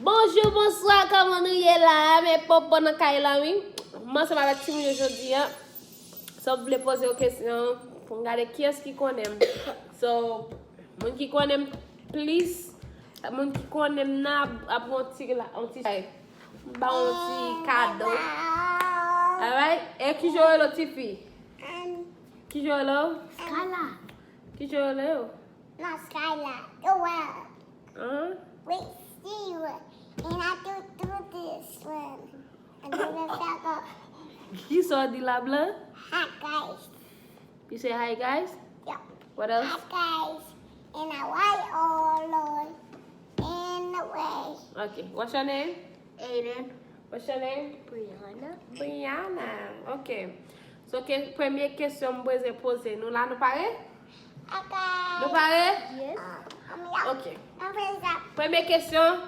Bonjour, bonsoir, comment nous y est là? Mes popo dans Kaila, oui. Moi, ça va être timoun aujourd'hui. Si vous voulez poser une question, pour regarder qui est-ce qui connaît. So, mon qui connaît, please. Mon qui connaît, n'a pas un petit cadeau. Alright? Et qui joue le petit? Qui joue le? Skylar. Qui joue le? Not Skylar. The one. Huh? Wait, see you. And I do this one. And then I back up. Qui sort de la blanc? Hi, guys. You say hi, guys? Yeah. What else? Hi, guys. And I white all in the way. Okay. What's your name? Aiden. What's your name? Brianna. Brianna. Okay. So, première question que je poser. Nous là, nous parlons? Okay. Nous parlons? Yes. Ok. I'm ready to Première question.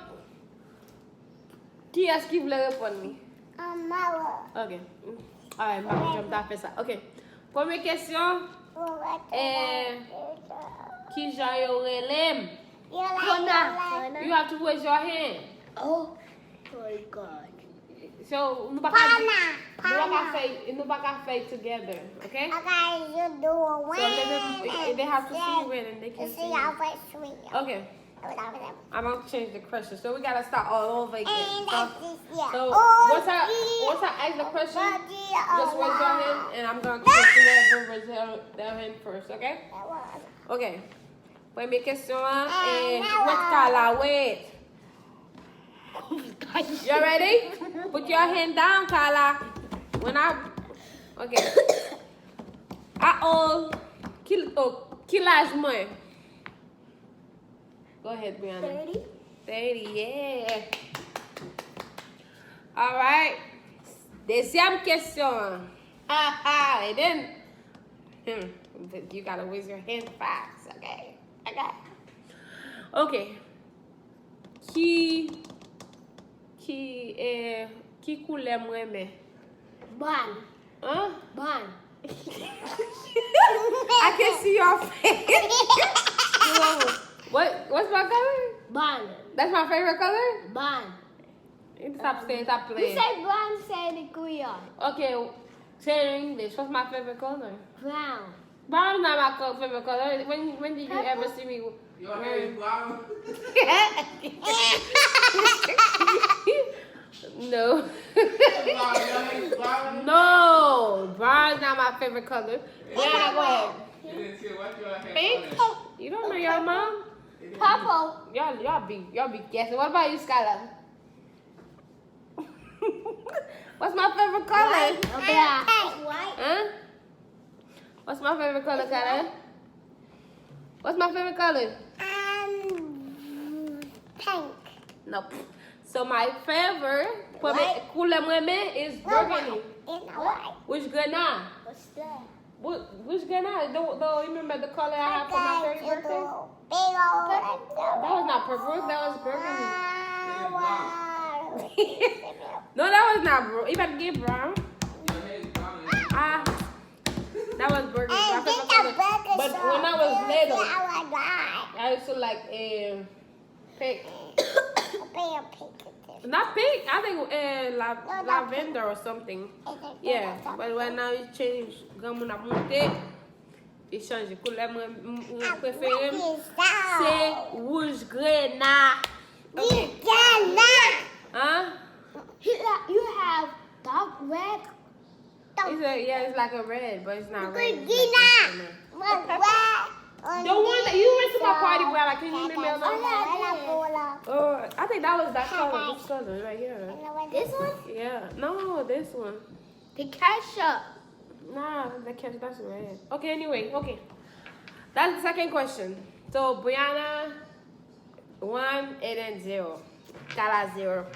Qui est-ce qui voulait répondre? Mama. Ok. Alright, je vais faire ça. Ok. Première question. Qui j'ai relève? You have to raise your hand. Oh my God. So, nous pas faire together, okay? Okay, you do a win. So they have to see you win and they can see See you. how much we are. Okay. I'm gonna change the question. So we gotta start all over again. And So, that's this, yeah. so once I ask the question, just raise your hand and I'm gonna choose whoever raise their hand first, okay? Okay. Première question what color? Wait. You ready? Put your hand down, Carla. Okay. Quel âge moi? Go ahead, Brianna. 30. 30, yeah. All right. Deuxième question. And then you gotta raise your hand fast, okay? Okay. Qui coulait moi mais? Ban. Huh? Ban. I can see your face. What's my color? Ban. That's my favorite color? Ban. Stop You playing. say brown, say the Korean. Okay, say in English. What's my favorite color? Brown. Brown is not my favorite color. When did you ever see me Your hair is brown. No. Brown. No, brown is not my favorite color. Yeah, go ahead. You didn't see what's your hair Pink? color? You don't know your mom? Purple. Y'all be guessing. What about you, Skylar? What's my favorite color? Black. White. Huh? What's my favorite color, Skylar? What's my favorite color? Pink. Nope. So my favorite White. couleur moyen is burgundy. In the white. Which grenade? What's that? Which grenade? You remember the color I had for my 30th birthday? Big old. That was not purple. That was burgundy. Wow. No, that was not brown. You better get brown. Your hair is brown. That was burgundy. Hey, My get favorite the color. burger But sauce. when I was little, I would I used to like pink. pink. Not pink. I think lavender or something. Yeah, but when now it changed, comme on a monté, il change de couleur. Mon préféré, c'est rouge grenade. Okay. Huh? You have dark red. It's like a red, but it's not red. It's Gina. like the one that you went to my party, where like, can you remember? I think that was that color. This color right here. This one? Yeah. No, this one. The ketchup. Nah, that's red. Okay, anyway, okay. That's the second question. So, Brianna, 1, and 0. Kala 0.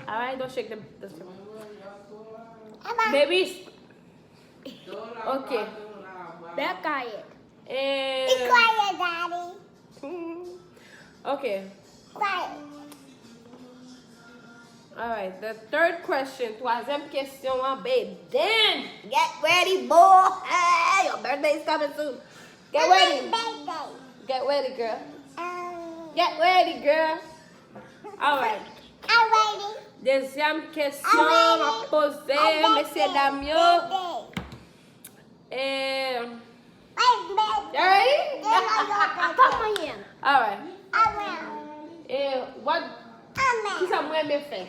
Alright, don't shake the babies. Okay. Be quiet. And, Be quiet, Daddy. okay. Quiet. Alright, the third question. Troisième question, babe. Then, get ready, boy. Hey, your birthday's coming soon. Get ready. Get ready, girl. Get ready, girl. Alright. I'm ready. Deuxième question à poser, messieurs, dames. You ready? Come here. Alright. I'm ready. What? Qui ça moi me fait?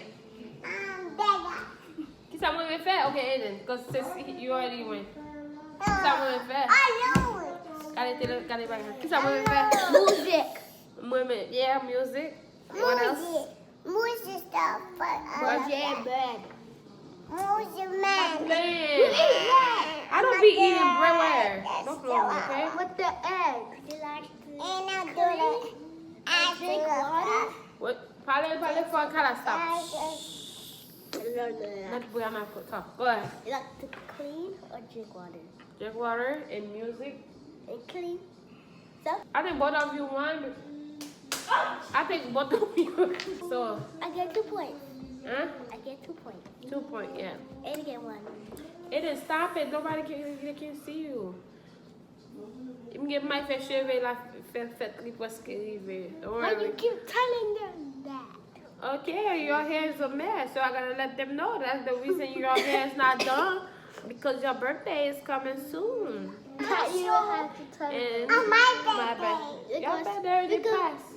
Bigger. Qui ça moi me fait? Okay, Aiden, because you already went. Qui ça moi me fait? I know it. Kale baga. Qui ça moi me fait? Music. Moi me, yeah, music. What else? Music stuff. Music. Music man. Man. I don't be eating bread. Don't blow, okay? With the egg. And I'll do the I drink water. What? Parle for kind of stop. Not boy, I'm not talk. Go ahead. You like to clean or drink water? Drink water and music. And clean. I think both of you won. I think both of you. So, I get 2 points. huh? I get 2 points. 2 points, yeah. And get 1. It is stop it. Nobody can see you. You can get my face shave la fait presque arrivé. Don't Why worry. you keep telling them that? Okay, your hair is a mess, so I gotta let them know that's the reason your hair is not done because your birthday is coming soon. You don't have to tell And them. my birthday. Your birthday already passed.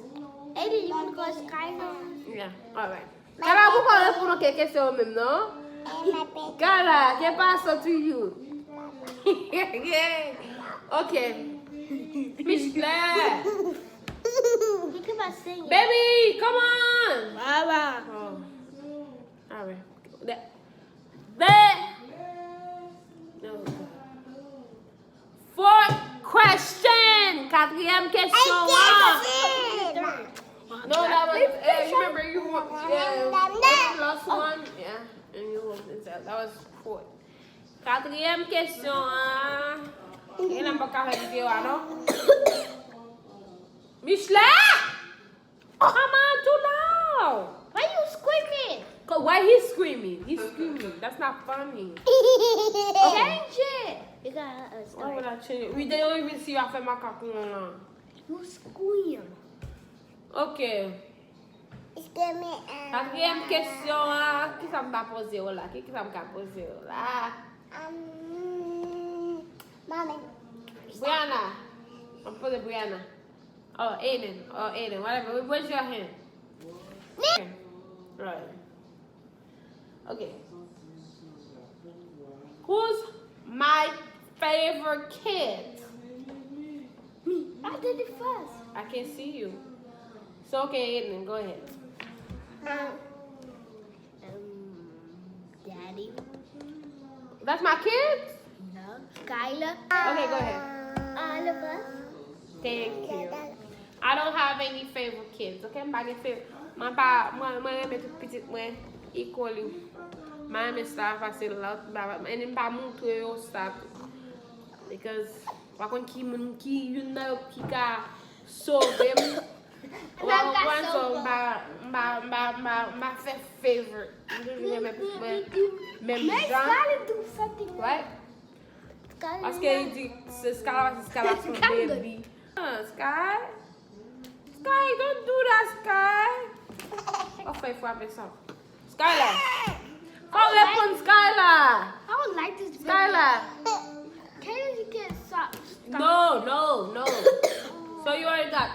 Eddie, you want to go to Skyline? Yeah, alright. Kala, vous parlez pour nous quelque chose même, non? And my birthday. Kala, qu'est-ce passe to you? Yeah. Okay. Michelle. You keep on singing. Baby, come on. Baba. Oh. Alright. That. No. Fourth question. Quatrième question. No, that was. You remember you won. You lost one. Yeah. And you won. That was fourth. Quatrième question. You number ka video, ano? Michelle! Come on, too loud. Why you screaming? Why he's screaming? He's screaming. That's not funny. Change it. You got Why start. would I change it? They don't even see you after my kakuna. You scream. Okay. Quatrième question. Qui ça m'a posé là? Qui ça m'a posé là? Mommy. Brianna. I'm putting Brianna. Oh, Aiden. Oh, Aiden. Whatever. Where's your hand? Okay. Right. Okay. Who's my favorite kid? Me. I did it first. I can't see you. So, okay, Aiden, go ahead. Daddy. That's my kid? No. Skylar. Okay, go ahead. Oliver. Thank you. I don't have any favorite kids, okay? I'm not favorite. Moi, je suis petite, moi, equally. Moi, je suis facile là. Et je ne pas montrer au stade. Because, par contre, qui a sauvé. Ma favorite. Même Skylar do something. What? Parce qu'il dit c'est Sky son baby. Sky? Sky, don't do that, Sky. Enfin, il faut appeler ça. Skylar. Faut répondre, Skylar. I don't like this. Skylar. Can you get socks? No. So you already got,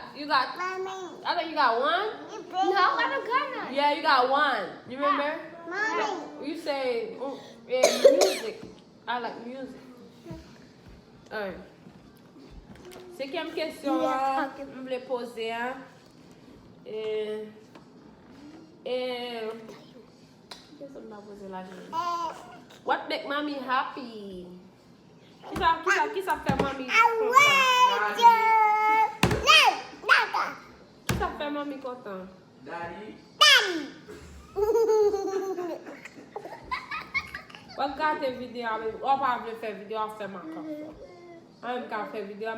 Mommy. I think you got one? No, I don't got none. Yeah, you got one. You remember? Mommy. You say, yeah, music. I like music. Alright. Cinquième question, je voulais poser. Qu'est-ce que je vais poser là? What make mommy happy? Qui ça fait mommy content? Qui ça fait mommy content? Daddy. Regarde vidéo, on va faire vidéo, on fait ma café. On va faire vidéo, on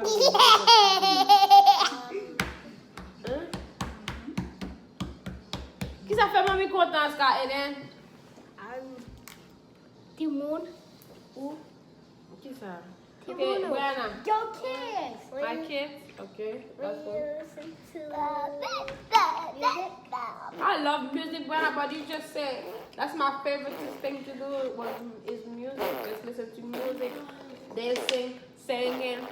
hein? Qui ça fait mamie content, Ska, Eden? Timoun. Où? Qui ça? Okay, Brianna. Your kids. My kids. Okay, that's When cool. you listen to music. I love music, Brianna, but you just said that's my favorite thing to do is music. Just listen to music, dancing, singing.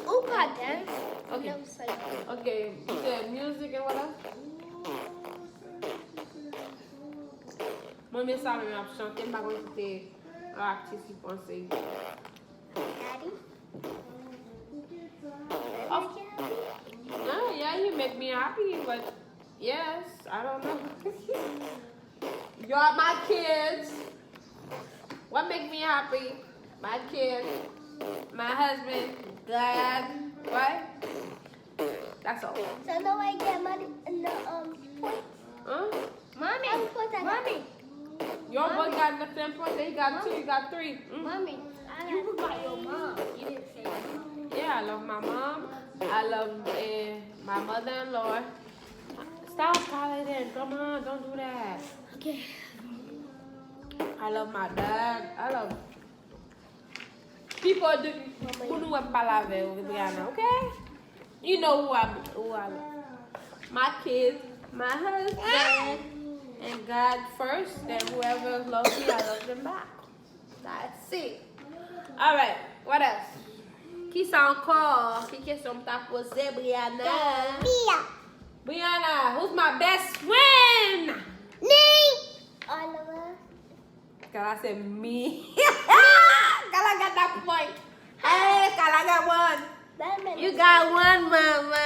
Oh, God, dance. Okay. No, sorry. Okay, you said music and what else? Moi, mais ça, je vais chanter, par contre, c'était l'artiste qui pensait. Daddy? Oh. Yeah, you make me happy, but yes, I don't know. You're my kids. What make me happy? My kids, my husband, God, right? That's all. So no I get money in the points. Huh? Mommy. Your boy got the same point. He got 2, you got 3. Mommy. You forgot your mom. You didn't say mom. Yeah, I love my mom. I love my mother-in-law. Stop calling in. Come on, don't do that. Okay. I love my dad. I love people who know what palave with Brianna, okay? You know who I love. My kids, my husband, and God first. Then whoever loves me, I love them back. That's it. All right, what else? Qui ça encore? Qui question t'a posé, Brianna? Brianna, who's my best friend? Oliver. Kala said me. Kala got that point. Hey, Kala got 1. You got 1, mama.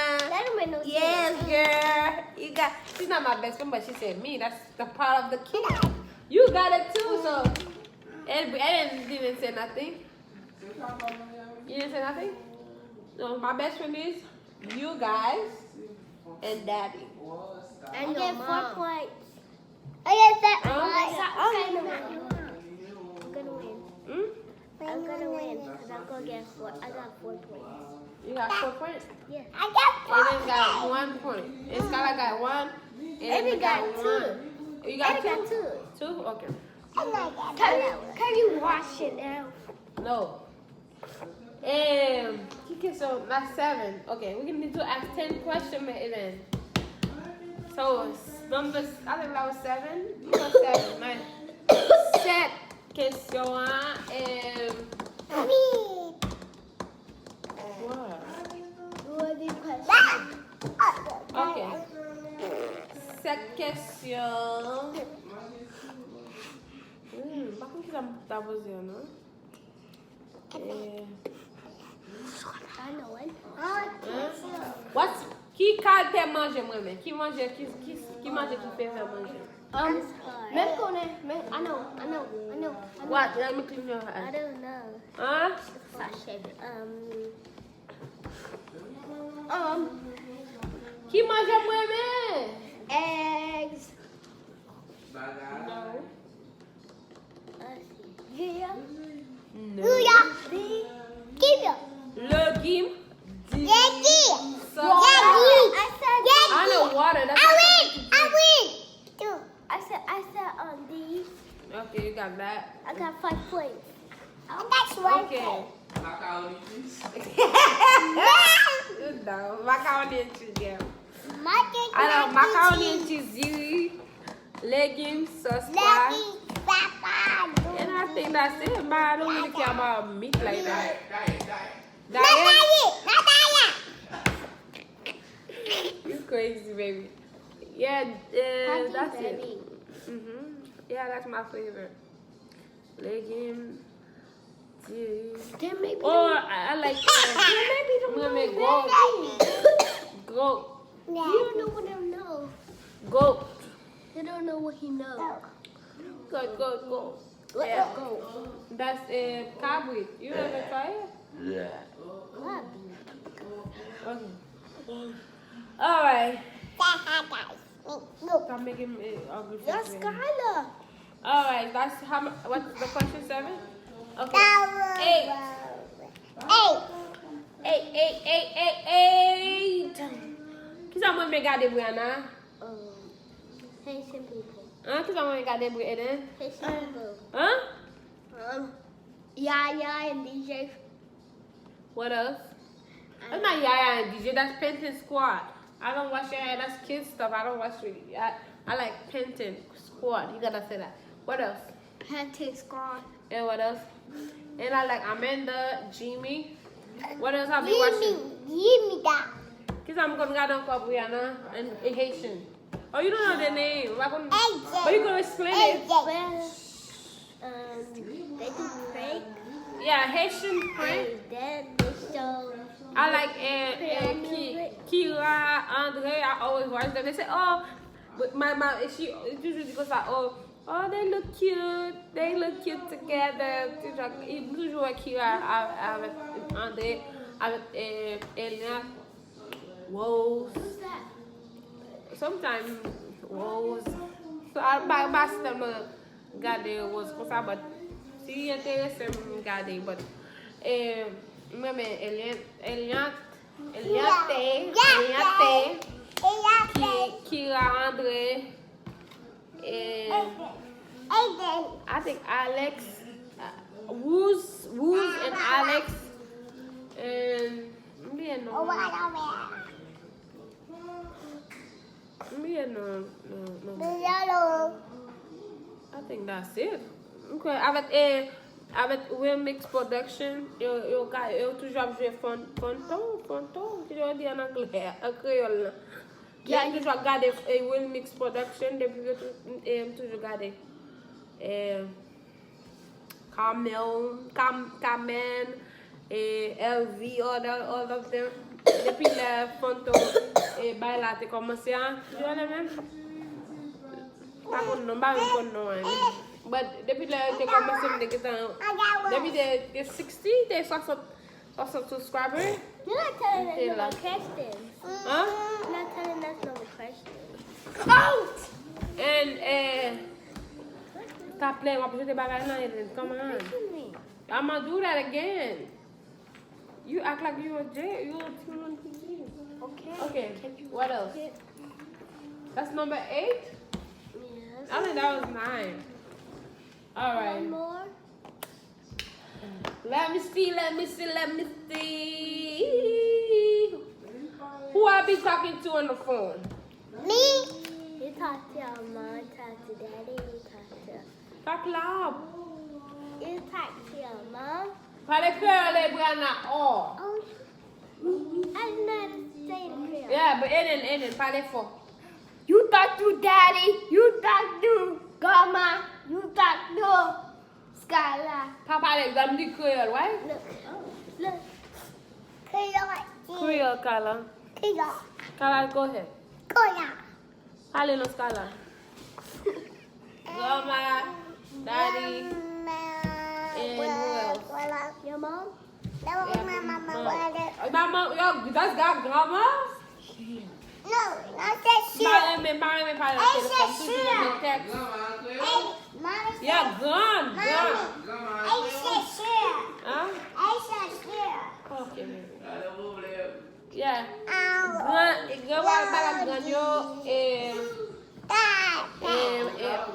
Yes, girl. You got. She's not my best friend, but she said me. That's the part of the kid. You got it too, so. Ellen didn't say nothing. You didn't say nothing? No, my best friend is you guys and Daddy. And your mom. 4 points. I get that. Huh? I'm gonna win. I'm gonna win because I'm gonna get 4. I got 4 points. You got 4 points? Yeah. I got 4. Ellen got 1 point. And Skylar got 1. Ellen got 2. You got 2? Ellen got 2. 2? Okay. Can you wash it now? No. So that's 7. Okay, we need to ask 10 questions, Ellen. So numbers, I think that was 7. You got 7, man. 7 questions and what? Okay. 7 questions. Par contre, qui t'a posé, non? I know it. What's qui calme tes manger moi-même? Qui mange qui fait faire manger? Même qu'on est, I know. What? Let me clean your I hand. don't know. Huh? Qui mange moi-même? Eggs. No. Yeah. No. Legume. So, I know water. That's I said on these. Okay, you got that. I got 5 points. Okay. Macaroni cheese. No, macaroni and cheese, yeah. I know macaroni and cheese, legumes, sauce, and I think that's it. But I don't really care about meat like that. Diet? You crazy, baby. Yeah, that's it. Yeah, that's my favorite. Legume, cheese. Or I like goat. You don't know what I know. Goat. You don't know what he knows. Goat. Yeah. That's a cowboy. You ever try it? Yeah. What? Okay. All right. Stop making me ugly. That's Skylar. All right. That's how. What's the question 7? Okay. 8. Qui ça m'a regardé Brianna? Haitian people. Hein? Qui ça m'a regardé Brianna? Haitian people. Hein? Yaya and DJ. What else? That's not Yaya and DJ. That's Penton Squad. I don't watch Yaya. That's kids stuff. I don't watch really. I like Penton Squad. You gotta say that. What else? Penton Squad. And what else? And I like Amanda, Jimmy. What else have you watching? Give me that. Because I'm going to go down for Brianna and Haitian. Oh, you don't know their name. But you can explain it. They do prank. Yeah, Haitian prank. And then they show. I like Kira, Andre. I always watch them. They say, oh, but my mom, she usually goes like, oh, they look cute. They look cute together. Toujours avec Kira, avec Andre, avec Elia. Woes. Sometimes woes. So I pass them gade was comme ça, but si intéressé gade, but même Eliate, Kira, Andre, I think Alex, Woos and Alex, and no. I think that's it. Okay, avec Remix Production, eu toujours joué Fonton, que je dis en anglais, en créole. J'ai toujours regardé Remix Production depuis que j'ai toujours regardé. Carmen, LV, all of them. Depuis le Fonton, Baila a commencé à jouer le même. Pas bon nom. But depuis le commencé à depuis the 60, they 60 subscribers. You're not telling us no questions. Huh? You're not telling us no questions. Out! And stop playing. What the bagay na yun? Come on. I'm gonna do that again. You act like you were Jay. You were timoun. Okay. What else? That's number 8? Yes. I think that was 9. All right. One more. Let me see. Who I be talking to on the phone? Me? You talk to your mom, talk to daddy, you talk to... Talk loud. You talk to your mom. Pale Curly, Brianna. Oh. I'm not saying prayer. Yeah, but Eden, pale for. You talk to daddy, you talk to grandma, you talk to Skylar. Papa like them the Creole, right? Look. Creole, Kala. Kala, go ahead. Pale no Kala. Grandma, daddy, and who else? Your mom? Mama, yo, that's got grandma? No, not that shit. Marry me, pale no text. Yeah, gone. Huh? Okay, baby. Yeah. Gun yo,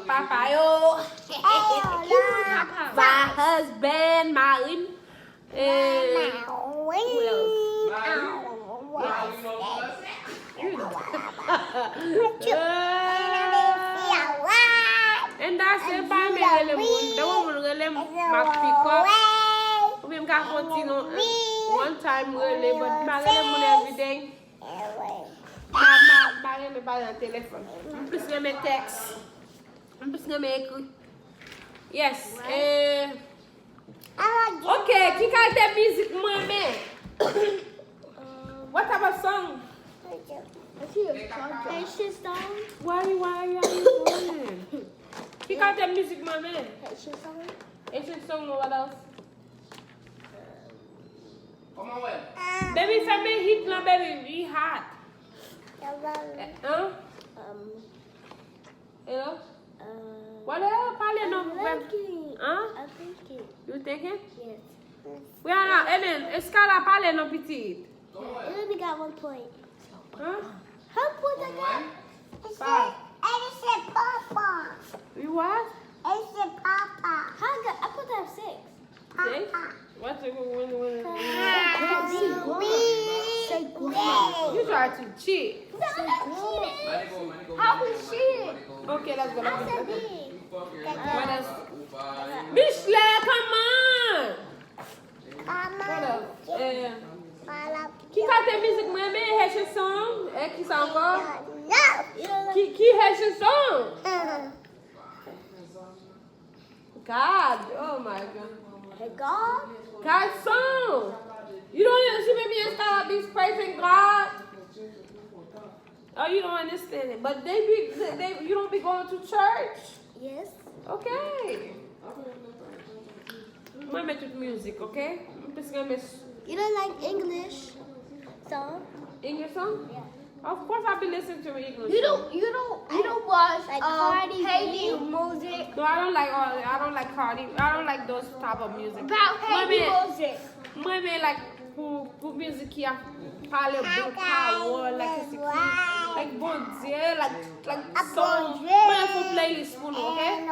papa yo, my husband, Marin, who and that's it by me, the woman really might pick up. We got 14 one time really, but I every day. Me buy on telephone. I'm just gonna make text. I'm just gonna make. Yes. Okay, kick out that music, my man. What type of song? Haitian song? Why are you doing? Kick out that music, my man. Haitian song? Haitian song or what else? Come on, way. Baby, if I make heat now, baby, be hot. Huh? You know? What else? Probably no. Huh? I'm thinking. You thinking? Yes. We are not. Ellen, Eske parle no petit. You only got 1 point. Huh? How put I got? Five. I said Papa. You what? I said Papa. I put that 6. Six? What's it when? try to cheat. How we cheated? Okay, let's go. Let's go. I Let's go. said What else? Michelle, come on. What else? Qui cante musique moi mais Haitian song? Qui ça encore? Qui Haitian song? God, oh my God. God song. You don't see me start be praising God. Oh, you don't understand it. But you don't be going to church. Yes. Okay. Moi mettre toute musique, okay? Parce que You don't like English song? English song? Yeah. Of course I'll be listening to English. You don't watch like Haiti music. No, I don't like Cardi. I don't like those type of music. About Haiti music. Moi mais like pour musique qui a parlé bon power, like bon Dieu, like song. Moi faut playlist pour nous, okay?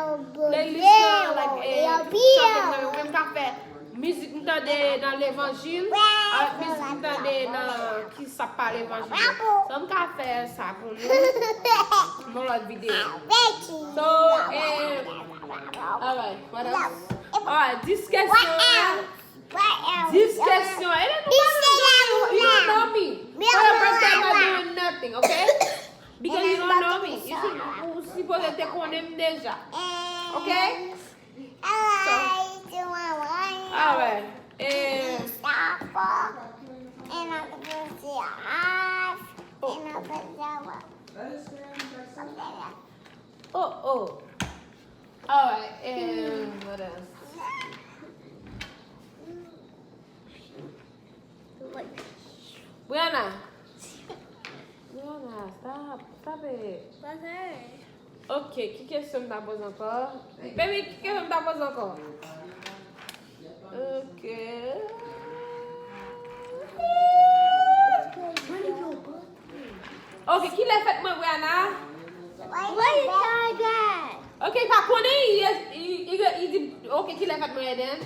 Playlist like même café. Musique m'entendait dans l'évangile, musique m'entendait dans qui ça parle l'évangile. Ça me fait ça pour nous. Dans l'autre vidéo. So, alright, what else? Alright, discussion. Discussion. You don't know me. For your birthday, I'm not doing nothing, okay? Because you don't know me. You supposed to konnen'm déjà. Okay? Alright. Oh. Alright, and what else? Brianna, stop it. What's her? Ok, qui question t'as posé encore? Baby, qui question t'as posé encore? Ok. Ok, qui l'a fait moi, Brianna? What is that? Ok, pas connaît, il dit, ok, qui l'a fait moi, Eden?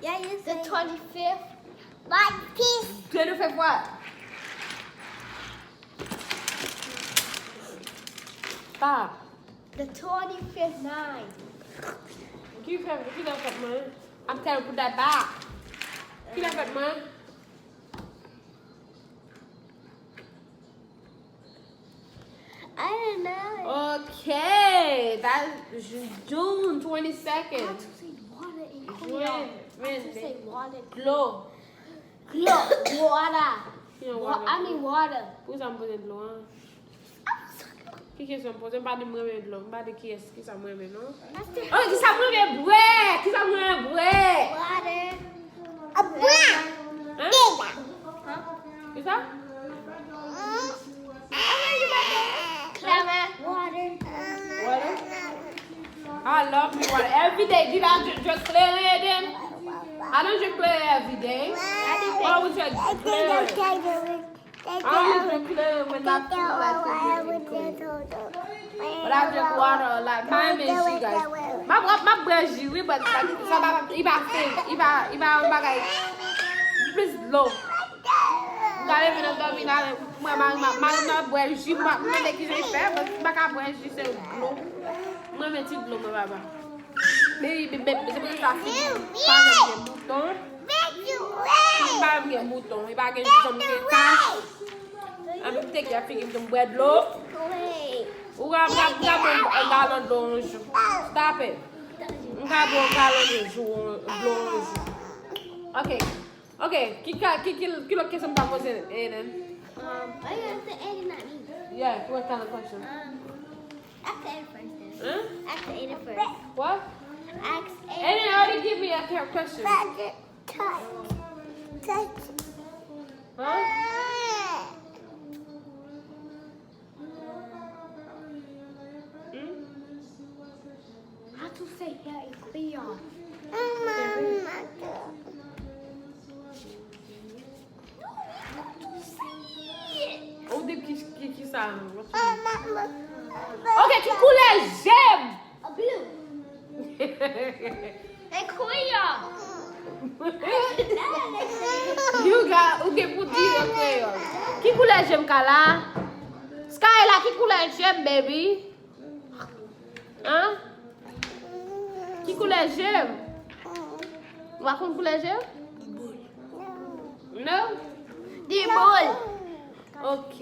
Yeah, you the 25th. What piece? Tu as fait quoi? Pas. The 25th night. Qui l'a fait moi? I'm telling you, put that back. Qui l'a fait moi? I don't know. Okay, that's June 22nd. I have to say water in Korea. I have to say water. Glow. Water. Water. I mean water. Où ça me pose de l'eau? Qui question pose? Pas de moi de l'eau. Pas de qui est-ce qui ça me met non? Oh, qui ça me met boire? Qui ça me boire? Water. A boire. Hein? Qui ça? Water. Water? I love me water every day. Did I drink clear then? I don't drink clear every day. I always drink clear. I always drink clear when I feel like drinking. But I drink water a lot. My Mesi, guys. My breath is weird, but if I please low. Gade vin an dormi nan mwen nan bwen jus, mwen de ki jen fè, mwen ka bwen jus se glou. Mwen men ti glou mwen baba. Se mwen sa fi, pa mwen gen mouton. Pa mwen gen mouton, e pa gen jus mwen gen kash. An mwen tek ya fi gen mwen glou. Ou ga mwen galon do an jou. Stop it. Mwen ka mwen galon de jou, glou an jou. Okay, qui lo question t'as posé, Aiden? I got the 80, not me. Yeah, what kind of question? Ask Aiden first then. Huh? Ask Aiden first. What? Ask Aiden. Aiden already give me a question. Huh? How to say that in Korean? Ou de qui ça? Ok, tu coulais, j'aime! A blue. In Korean. You got, o que podia, okay? Qui couleur j'aime Kala? Skyla, qui couleur j'aime, baby? Hein? Qui couleur j'aime? What couleur j'aime? No? The ball. Ok.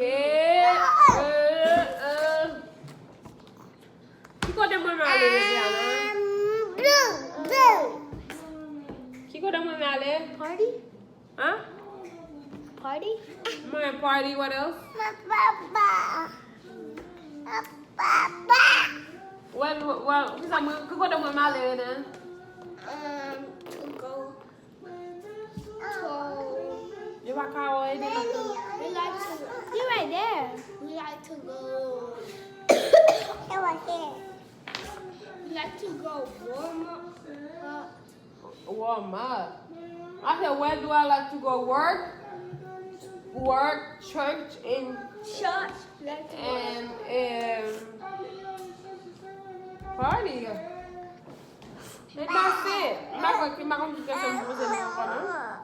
Qui côté moi aller, Blue. Qui côté moi aller? Party? Hein? Party? My party, what else? Well, qui côté moi aller then? To go to. You want to We like to. You're right there. We like to go. We like to go warm up. warm up. I said, where do I like to go work? Work, church, and Church. Like to party. And that's it. I'm not going to get some music now.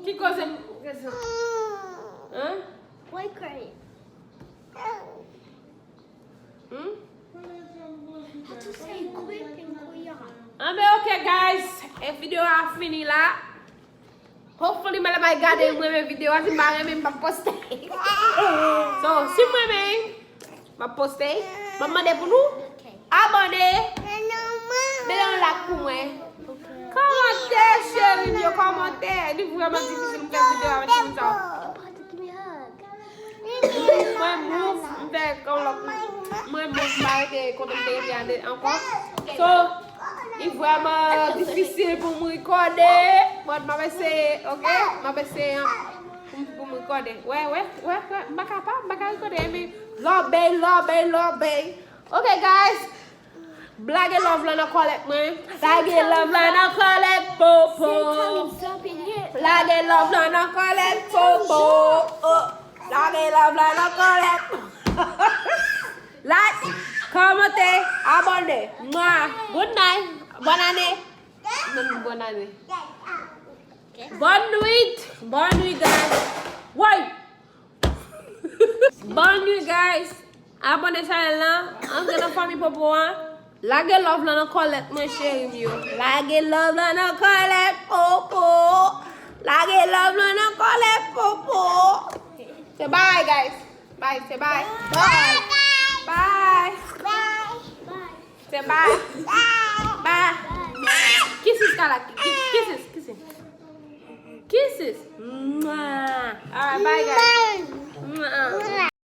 Qui cause Huh? Why crying? Hmm? How to say quick in Korean? Okay, guys. If video a fini là. Hopefully, I may gade my video. I may post. So, si moi ma poste, ma mande pour nous. Okay. Abone. Mettez un like pour moi. Commentez, chérie, yo commentaire. Il est vraiment difficile de faire vidéo avec ça. You're about to give me a hug. Moi, move, moi, m'arrêter quand on regarder encore. So, il est vraiment difficile pour me recorder. Moi, je vais essayer, ok? Je vais essayer pour me recorder. Ouais. Je vais recorder, mais lobby. Ok, guys. Blage love la na collect man. Blage love la na collect popo. Blage love la na collect popo. Blage love la na collect. Like, comment, abonne. Good night. Bonne année. Bonne année. Bonne nuit, guys. Wait. Bonne nuit, guys. Abonne channel là. I'm gonna fanmi popo. Lage love la na collect, my chérie yo. Lage love la na collect popo. Lage love la na collect popo. Say bye, guys. Bye. Say bye. Bye. Say bye. Bye. Kisses, Kala. Kisses. Mwah. All right, bye, guys. Mwah.